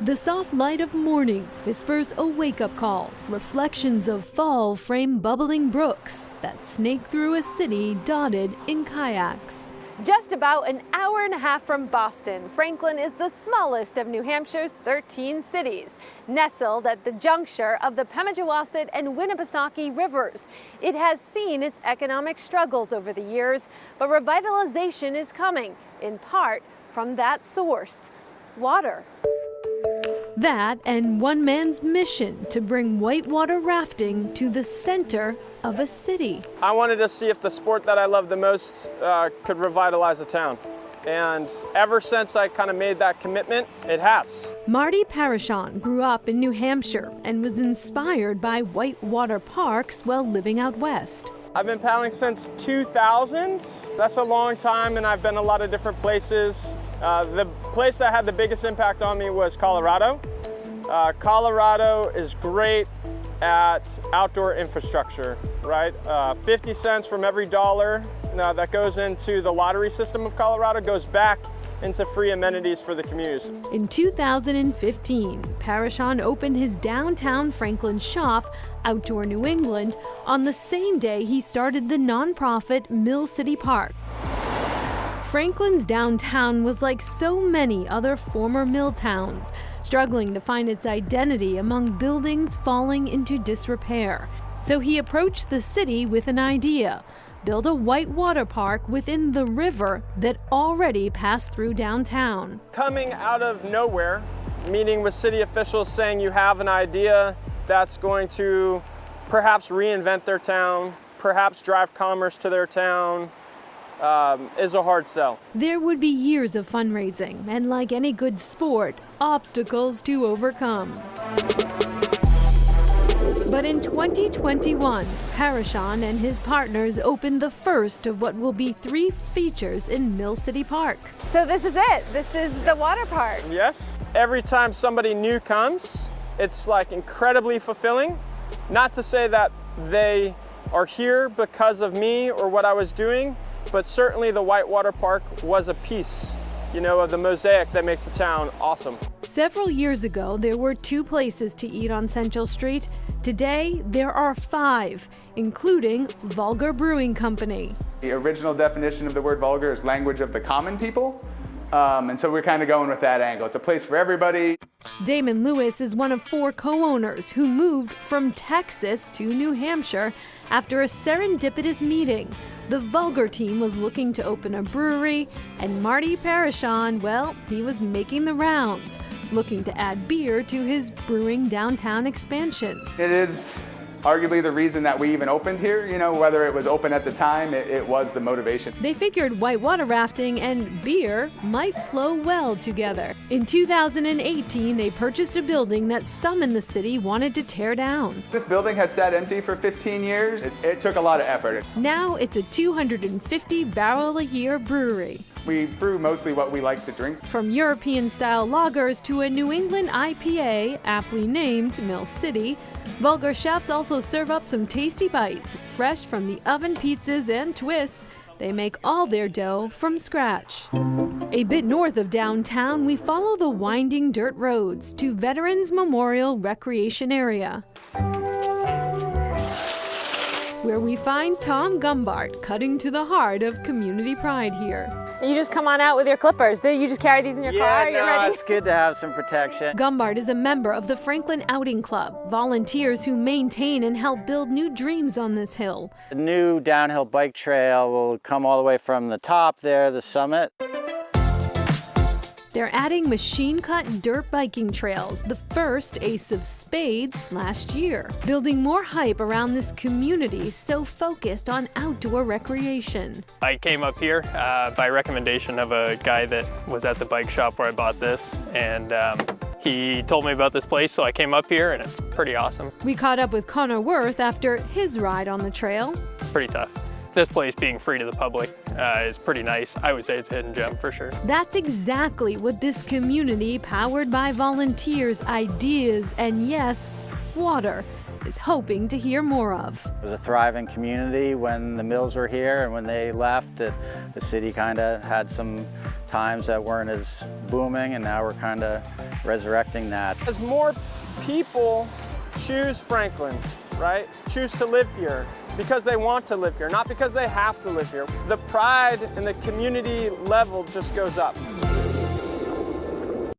The soft light of morning whispers a wake-up call. Reflections of fall frame bubbling brooks that snake through a city dotted in kayaks. Just about an hour and a half from Boston, Franklin is the smallest of New Hampshire's 13 cities, nestled at the juncture of the Pemigewasset and Winnipesaukee rivers. It has seen its economic struggles over the years, but revitalization is coming, in part from that source, water. That and one man's mission to bring whitewater rafting to the center of a city. I wanted to see if the sport that I love the most could revitalize a town. And ever since I kind of made that commitment, it has. Marty Parashon grew up in New Hampshire and was inspired by whitewater parks while living out west. I've been paddling since 2000. That's a long time, and I've been a lot of different places. The place that had the biggest impact on me was Colorado. Colorado is great at outdoor infrastructure, right? 50 cents from every dollar that goes into the lottery system of Colorado goes back into free amenities for the communities. In 2015, Parashon opened his downtown Franklin shop, Outdoor New England, on the same day he started the nonprofit Mill City Park. Franklin's downtown was like so many other former mill towns, struggling to find its identity among buildings falling into disrepair. So he approached the city with an idea: build a whitewater park within the river that already passed through downtown. Coming out of nowhere, meeting with city officials saying you have an idea that's going to perhaps reinvent their town, perhaps drive commerce to their town, is a hard sell. There would be years of fundraising, and like any good sport, obstacles to overcome. But in 2021, Parashon and his partners opened the first of what will be 3 features in Mill City Park. So this is it? This is the water park? Yes. Every time somebody new comes, it's like incredibly fulfilling. Not to say that they are here because of me or what I was doing, but certainly the whitewater park was a piece, of the mosaic that makes the town awesome. Several years ago, there were 2 places to eat on Central Street. Today, there are 5, including Vulgar Brewing Company. The original definition of the word vulgar is language of the common people. And so we're kind of going with that angle. It's a place for everybody. Damon Lewis is one of 4 co-owners who moved from Texas to New Hampshire after a serendipitous meeting. The Vulgar team was looking to open a brewery, and Marty Parashon, well, he was making the rounds, looking to add beer to his brewing downtown expansion. It is arguably the reason that we even opened here, whether it was open at the time, it was the motivation. They figured whitewater rafting and beer might flow well together. In 2018, they purchased a building that some in the city wanted to tear down. This building had sat empty for 15 years. It took a lot of effort. Now it's a 250-barrel-a-year brewery. We brew mostly what we like to drink. From European-style lagers to a New England IPA, aptly named Mill City, Vulgar chefs also serve up some tasty bites, fresh from the oven pizzas and twists. They make all their dough from scratch. A bit north of downtown, we follow the winding dirt roads to Veterans Memorial Recreation Area, where we find Tom Gumbart cutting to the heart of community pride here. You just come on out with your clippers. You just carry these in your car? Yeah, no, it's good to have some protection. Gumbart is a member of the Franklin Outing Club, volunteers who maintain and help build new dreams on this hill. The new downhill bike trail will come all the way from the top there, the summit. They're adding machine-cut dirt biking trails, the first ace of spades last year, building more hype around this community so focused on outdoor recreation. I came up here by recommendation of a guy that was at the bike shop where I bought this, and he told me about this place, so I came up here, and it's pretty awesome. We caught up with Connor Worth after his ride on the trail. Pretty tough. This place being free to the public is pretty nice. I would say it's a hidden gem for sure. That's exactly what this community, powered by volunteers, ideas, and yes, water, is hoping to hear more of. It was a thriving community when the mills were here, and when they left, the city kind of had some times that weren't as booming, and now we're kind of resurrecting that. As more people choose Franklin, right? Choose to live here because they want to live here, not because they have to live here. The pride and the community level just goes up.